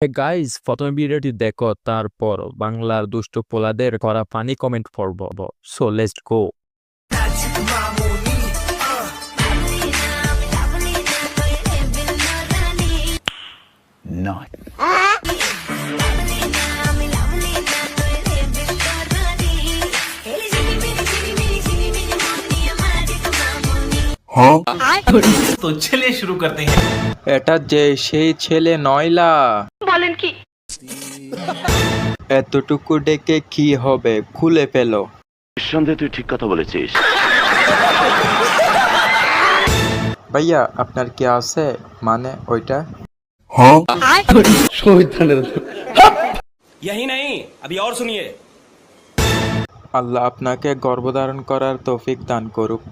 Guys, প্রথমে ভিডিওটি দেখো, তারপর বাংলার দুষ্ট পোলাদের করা ফানি কমেন্ট পড়ব। So let's go. Not. तो चलिए शुरू करते हैं। এটা যে সেই ছেলে নয়লা। বলেন কি? এতটুকু ডেকে কি হবে, খুলে ফেলো। নিঃসন্দেহে তুই ঠিক কথা বলেছিস। ভাইয়া আপনার কি আছে, মানে ওইটা? यही नहीं, अभी और सुनिए। আল্লাহ আপনাকে গর্ভধারণ করার তৌফিক দান করুক।